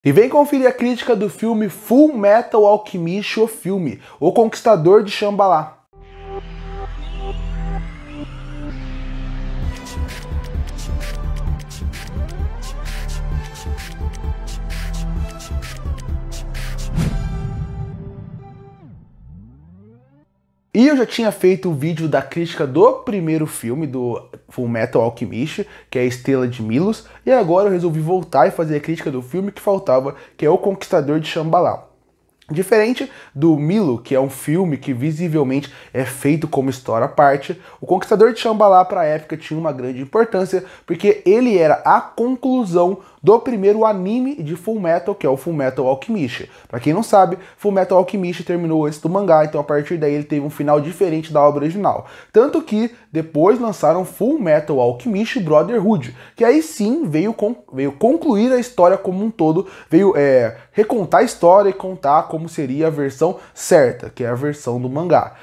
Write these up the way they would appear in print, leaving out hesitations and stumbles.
E vem conferir a crítica do filme Full Metal Alchemist, o filme, O Conquistador de Shambhala. E eu já tinha feito o vídeo da crítica do primeiro filme do Full Metal Alchemist, que é a Estrela de Milos, e agora eu resolvi voltar e fazer a crítica do filme que faltava, que é O Conquistador de Shambhala. Diferente do Milo, que é um filme que visivelmente é feito como história à parte, O Conquistador de Shambhala para a época tinha uma grande importância, porque ele era a conclusão do primeiro anime de Full Metal, que é o Full Metal Alchemist. Para quem não sabe, Full Metal Alchemist terminou antes do mangá, então a partir daí ele teve um final diferente da obra original. Tanto que depois lançaram Full Metal Alchemist Brotherhood, que aí sim veio concluir a história como um todo, veio recontar a história e contar como seria a versão certa, que é a versão do mangá.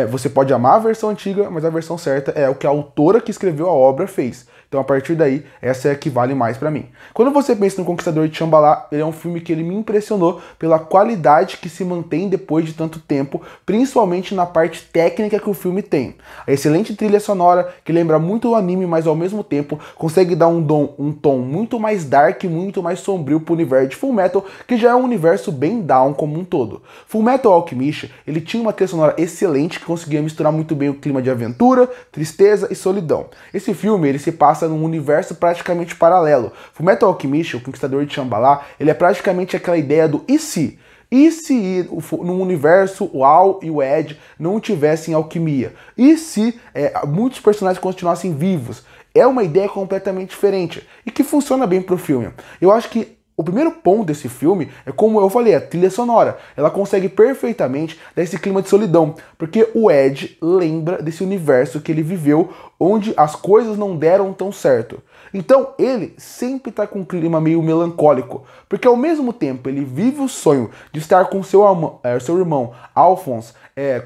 Você pode amar a versão antiga, mas a versão certa é o que a autora que escreveu a obra fez. Então, a partir daí, essa é a que vale mais pra mim. Quando você pensa no Conquistador de Shambhala, ele é um filme que ele me impressionou pela qualidade que se mantém depois de tanto tempo, principalmente na parte técnica que o filme tem. A excelente trilha sonora, que lembra muito o anime, mas ao mesmo tempo consegue dar um tom muito mais dark, muito mais sombrio pro universo de Full Metal, que já é um universo bem down como um todo. Full Metal Alchemist, ele tinha uma trilha sonora excelente que conseguia misturar muito bem o clima de aventura, tristeza e solidão. Esse filme, ele se passa num universo praticamente paralelo. Full Metal Alchemist, o Conquistador de Shambhala, ele é praticamente aquela ideia do e se? E se no universo o Al e o Ed não tivessem alquimia? E se muitos personagens continuassem vivos? É uma ideia completamente diferente e que funciona bem pro filme. Eu acho que o primeiro ponto desse filme é, como eu falei, a trilha sonora. Ela consegue perfeitamente dar esse clima de solidão, porque o Ed lembra desse universo que ele viveu, onde as coisas não deram tão certo. Então ele sempre está com um clima meio melancólico, porque ao mesmo tempo ele vive o sonho de estar com seu irmão Alphonse,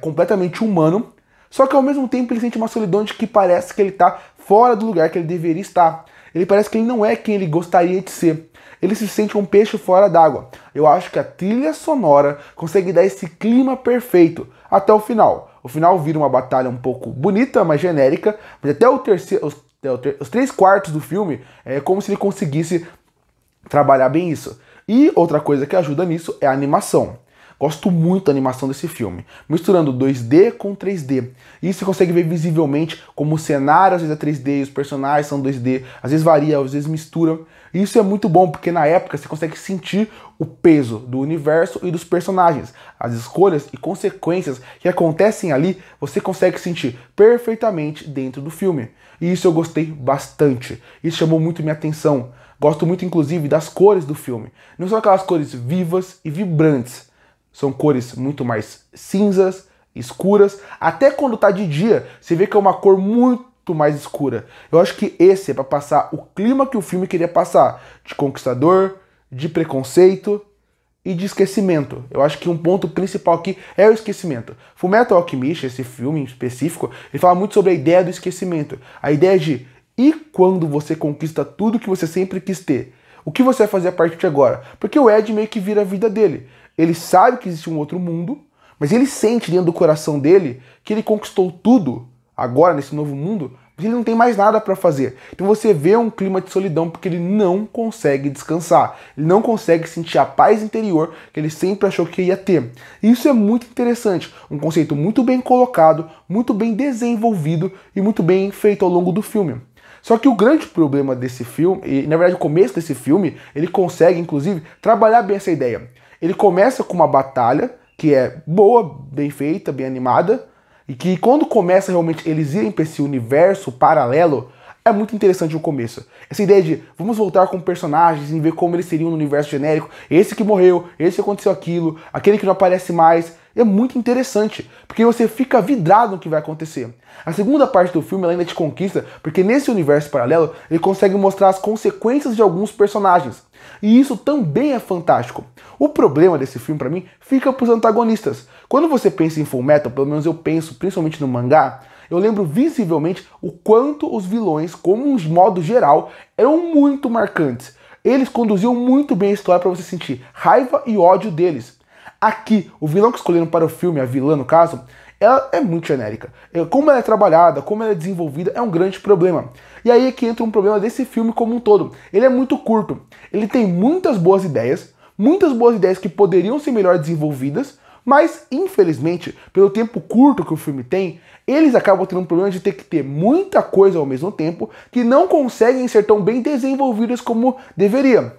completamente humano, só que ao mesmo tempo ele sente uma solidão de que parece que ele está fora do lugar que ele deveria estar. Ele parece que ele não é quem ele gostaria de ser. Ele se sente um peixe fora d'água. Eu acho que a trilha sonora consegue dar esse clima perfeito até o final. O final vira uma batalha um pouco bonita, mas genérica, mas até os 3/4 do filme é como se ele conseguisse trabalhar bem isso. E outra coisa que ajuda nisso é a animação. Gosto muito da animação desse filme, misturando 2D com 3D. E você consegue ver visivelmente como o cenário às vezes é 3D e os personagens são 2D, às vezes varia, às vezes mistura. E isso é muito bom, porque na época você consegue sentir o peso do universo e dos personagens. As escolhas e consequências que acontecem ali, você consegue sentir perfeitamente dentro do filme. E isso eu gostei bastante. Isso chamou muito minha atenção. Gosto muito, inclusive, das cores do filme. Não são aquelas cores vivas e vibrantes. São cores muito mais cinzas, escuras. Até quando tá de dia, você vê que é uma cor muito mais escura. Eu acho que esse é para passar o clima que o filme queria passar. De conquistador, de preconceito e de esquecimento. Eu acho que um ponto principal aqui é o esquecimento. Full Metal Alchemist, esse filme em específico, ele fala muito sobre a ideia do esquecimento. A ideia de, e quando você conquista tudo que você sempre quis ter? O que você vai fazer a partir de agora? Porque o Ed meio que vira a vida dele. Ele sabe que existe um outro mundo, mas ele sente dentro do coração dele que ele conquistou tudo agora nesse novo mundo, mas ele não tem mais nada para fazer. Então você vê um clima de solidão porque ele não consegue descansar. Ele não consegue sentir a paz interior que ele sempre achou que ia ter. E isso é muito interessante. Um conceito muito bem colocado, muito bem desenvolvido e muito bem feito ao longo do filme. Só que o grande problema desse filme, e na verdade o começo desse filme, ele consegue inclusive trabalhar bem essa ideia. Ele começa com uma batalha que é boa, bem feita, bem animada, e que quando começa realmente eles irem para esse universo paralelo, é muito interessante o começo. Essa ideia de vamos voltar com personagens e ver como eles seriam no universo genérico, esse que morreu, esse que aconteceu aquilo, aquele que não aparece mais, é muito interessante, porque você fica vidrado no que vai acontecer. A segunda parte do filme ela ainda te conquista, porque nesse universo paralelo ele consegue mostrar as consequências de alguns personagens. E isso também é fantástico. O problema desse filme, pra mim, fica pros antagonistas. Quando você pensa em Full Metal, pelo menos eu penso, principalmente no mangá, eu lembro visivelmente o quanto os vilões, como um modo geral, eram muito marcantes. eles conduziam muito bem a história para você sentir raiva e ódio deles. Aqui, o vilão que escolheram para o filme, a vilã no caso, ela é muito genérica. Como ela é trabalhada, como ela é desenvolvida, é um grande problema. E aí é que entra um problema desse filme como um todo. Ele é muito curto. Ele tem muitas boas ideias que poderiam ser melhor desenvolvidas, mas, infelizmente, pelo tempo curto que o filme tem, eles acabam tendo um problema de ter que ter muita coisa ao mesmo tempo que não conseguem ser tão bem desenvolvidas como deveria.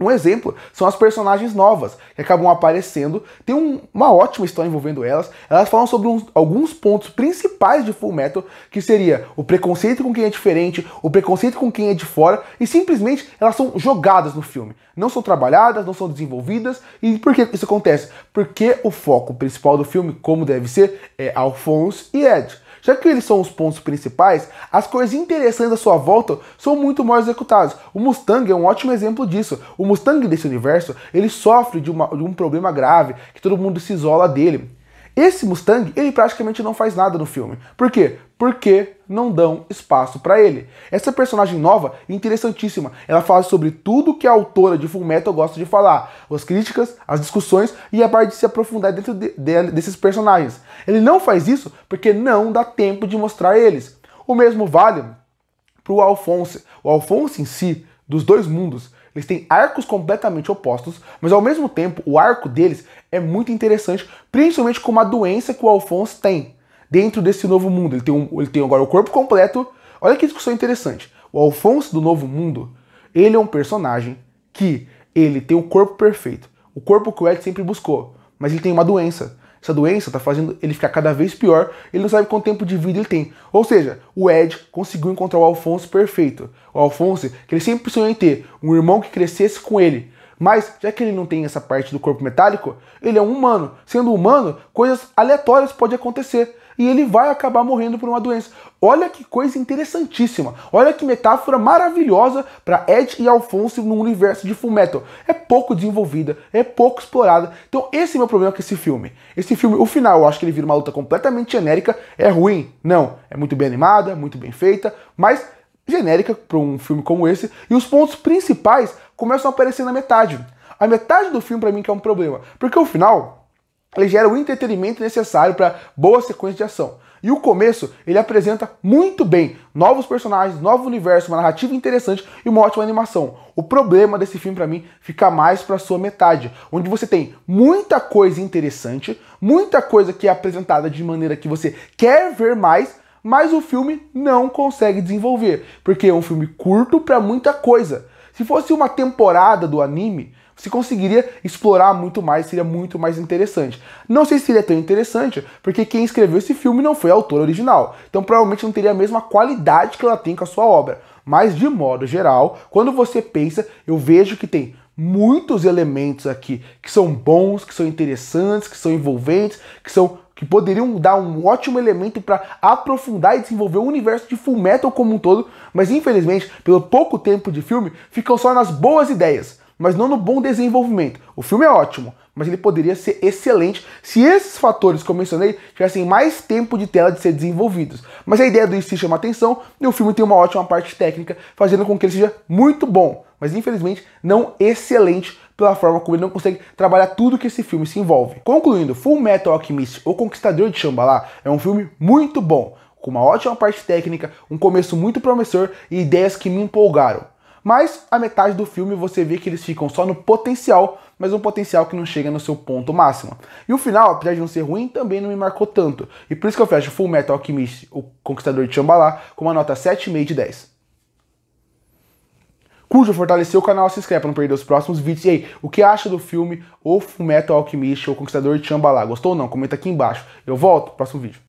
Um exemplo são as personagens novas que acabam aparecendo, tem uma ótima história envolvendo elas. Elas falam sobre alguns pontos principais de Fullmetal, que seria o preconceito com quem é diferente, o preconceito com quem é de fora, e simplesmente elas são jogadas no filme. Não são trabalhadas, não são desenvolvidas. E por que isso acontece? Porque o foco principal do filme, como deve ser, é Alphonse e Ed. Já que eles são os pontos principais, as coisas interessantes à sua volta são muito mal executadas. O Mustang é um ótimo exemplo disso. O Mustang desse universo, ele sofre de um problema grave, que todo mundo se isola dele. Esse Mustang, ele praticamente não faz nada no filme. Por quê? Porque não dão espaço pra ele. Essa personagem nova é interessantíssima. Ela fala sobre tudo que a autora de Fullmetal gosta de falar. As críticas, as discussões e a parte de se aprofundar dentro desses personagens. Ele não faz isso porque não dá tempo de mostrar eles. O mesmo vale pro Alphonse. O Alphonse em si, dos dois mundos, eles têm arcos completamente opostos, mas ao mesmo tempo o arco deles é muito interessante, principalmente com uma doença que o Alphonse tem dentro desse novo mundo. Ele tem agora o corpo completo. Olha que discussão interessante. O Alphonse do novo mundo, ele é um personagem que ele tem o corpo perfeito, o corpo que o Ed sempre buscou, mas ele tem uma doença. Essa doença tá fazendo ele ficar cada vez pior, ele não sabe quanto tempo de vida ele tem. Ou seja, o Ed conseguiu encontrar o Alphonse perfeito. O Alphonse, que ele sempre sonhou em ter um irmão que crescesse com ele. Mas, já que ele não tem essa parte do corpo metálico, ele é um humano. Sendo humano, coisas aleatórias podem acontecer. E ele vai acabar morrendo por uma doença. Olha que coisa interessantíssima. Olha que metáfora maravilhosa para Ed e Alphonse no universo de Fullmetal. É pouco desenvolvida, é pouco explorada. Então esse é o meu problema com esse filme. Esse filme, o final, eu acho que ele vira uma luta completamente genérica. É ruim? Não. É muito bem animada, muito bem feita, mas genérica para um filme como esse. E os pontos principais começam a aparecer na metade. A metade do filme, para mim, que é um problema. Porque o final, ele gera o entretenimento necessário para boa sequência de ação. E o começo, ele apresenta muito bem novos personagens, novo universo, uma narrativa interessante e uma ótima animação. O problema desse filme, para mim, fica mais para sua metade, onde você tem muita coisa interessante, muita coisa que é apresentada de maneira que você quer ver mais, mas o filme não consegue desenvolver, porque é um filme curto para muita coisa. Se fosse uma temporada do anime, você conseguiria explorar muito mais, seria muito mais interessante. Não sei se seria tão interessante, porque quem escreveu esse filme não foi a autora original. Então provavelmente não teria a mesma qualidade que ela tem com a sua obra. Mas de modo geral, quando você pensa, eu vejo que tem muitos elementos aqui que são bons, que são interessantes, que são envolventes, que poderiam dar um ótimo elemento para aprofundar e desenvolver o universo de Fullmetal como um todo, mas infelizmente, pelo pouco tempo de filme, ficam só nas boas ideias, mas não no bom desenvolvimento. O filme é ótimo, mas ele poderia ser excelente se esses fatores que eu mencionei tivessem mais tempo de tela de ser desenvolvidos. Mas a ideia do Steve chama atenção e o filme tem uma ótima parte técnica, fazendo com que ele seja muito bom, mas infelizmente não excelente pela forma como ele não consegue trabalhar tudo que esse filme se envolve. Concluindo, Fullmetal Alchemist, O Conquistador de Shambhala, é um filme muito bom, com uma ótima parte técnica, um começo muito promissor e ideias que me empolgaram. Mas a metade do filme você vê que eles ficam só no potencial, mas um potencial que não chega no seu ponto máximo. E o final, apesar de não ser ruim, também não me marcou tanto. E por isso que eu fecho Fullmetal Alchemist, O Conquistador de Shambhala, com uma nota 7,5 de 10. Curta, fortalecer o canal, se inscreve para não perder os próximos vídeos. E aí, o que acha do filme O Fullmetal Alchemist, O Conquistador de Shambhala? Gostou ou não? Comenta aqui embaixo. Eu volto no próximo vídeo.